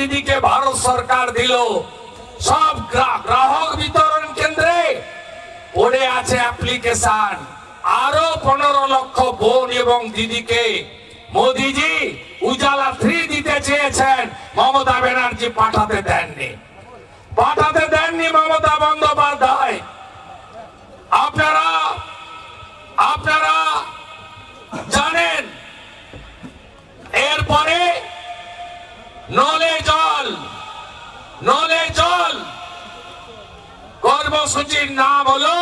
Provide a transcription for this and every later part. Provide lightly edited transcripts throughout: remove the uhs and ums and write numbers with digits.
দিদিকে ভারত সরকার দিল, সব গ্রাহক বিতরণ কেন্দ্রে পড়ে আছে অ্যাপ্লিকেশন। আরো 15 লক্ষ বোন এবং দিদিকে মোদিজি উজালা 3 দিতে চেয়েছেন, মমতা ব্যানার্জি পাঠাতে দেননি মমতা বন্দ্যোপাধ্যায়। আপনারা জানেন এরপরে নলে জল কর্মসূচির নাম হলো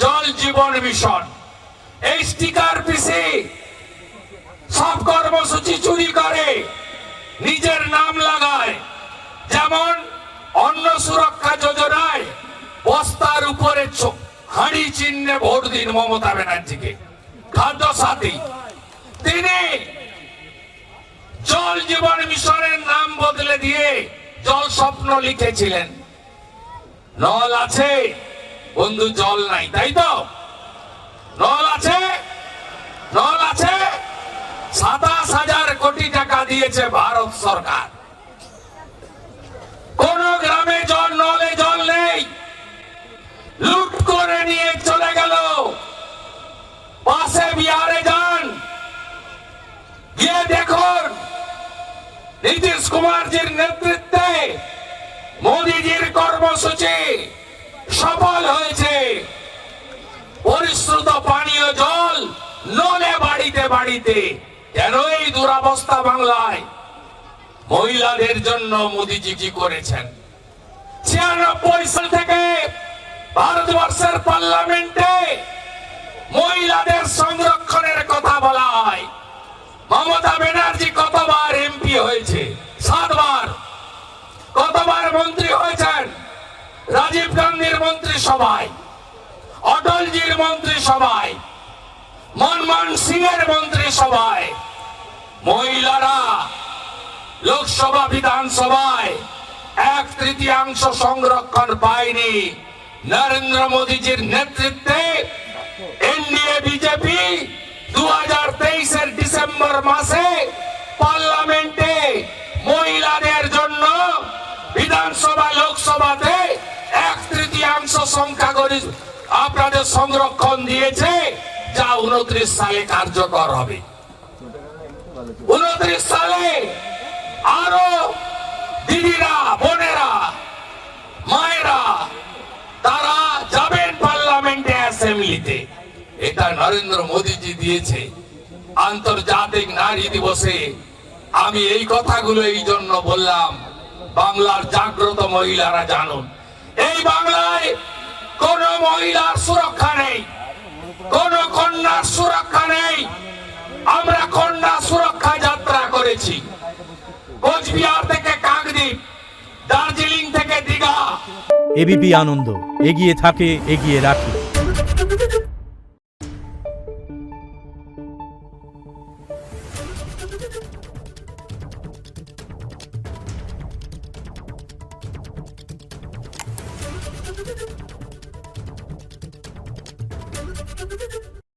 জল জীবন মিশন। এই স্টিকার পিসি সব কর্মসূচি চুরি করে নিজের নাম লাগায়। যেমন অন্ন সুরক্ষা যোজনায় বস্তার উপরে হাঁড়ি চিহ্নে ভোট দিন মমতা ব্যানার্জিকে। খাদ্য সাথী তিনি জল জীবন মিশনের নাম বদলে দিয়ে জল স্বপ্ন লিখেছিলেন। নল আছে বন্ধু, জল নাই, তাই তো? নল আছে 27,000 কোটি টাকা দিয়েছে ভারত সরকার। কোন গ্রামে নলে জল নেই, লুট করে নিয়ে চলে গেল। পাশে বিহারে যান, গিয়ে দেখুন নীতিশ কুমারজির নেতৃত্বে মোদিজির কর্মসূচি সফল হয়েছে। পরিশ্রুত পানীয় জল নলে বাড়িতে। কেন এই দুরবস্থা বাংলায়? মহিলাদের জন্য মোদিজি কি করেছেন? 96 সাল থেকে ভারতবর্ষের পার্লামেন্টে মহিলাদের সংরক্ষণের কথা বলা হয়। মমতা ব্যানার্জি কতবার এমপি হয়েছে? 7 বার। কতবার মন্ত্রী হয়েছেন? রাজীব গান্ধীর মন্ত্রিসভায়, অটলজির মন্ত্রিসভায়, মনমোহন সিং এর মন্ত্রিসভায়। মহিলারা লোকসভা বিধানসভায় 1/3 সংরক্ষণ পায়নি। নরেন্দ্র মোদীজির নেতৃত্বে এনডিএ বিজেপি 2023 ডিসেম্বর মাসে পার্লামেন্টে মহিলাদের জন্য বিধানসভা লোকসভাতে 1/3 সংখ্যাগরিষ্ঠ আপনাদের সংরক্ষণ দিয়েছে, যা 29 সালে কার্যকর হবে। 29 সালে আরো দিদিরা, বোনেরা, মায়েরা তারা যাবেন পার্লামেন্টে, অ্যাসেম্বলিতে। এটা নরেন্দ্র মোদীজি দিয়েছে। আন্তর্জাতিক নারী দিবসে আমি এই কথাগুলো এই জন্য বললাম, বাংলার জাগ্রত মহিলারা জানুন, এই বাংলায় কোন মহিলার সুরক্ষা নেই, কোন কন্যার সুরক্ষা নেই। আমরা কন্যা সুরক্ষা যাত্রা করেছি, কোচবিহার থেকে কাকদ্বীপ, দার্জিলিং থেকে দীঘা। এবিপি আনন্দ, এগিয়ে থাকে, এগিয়ে রাখে। Thank you.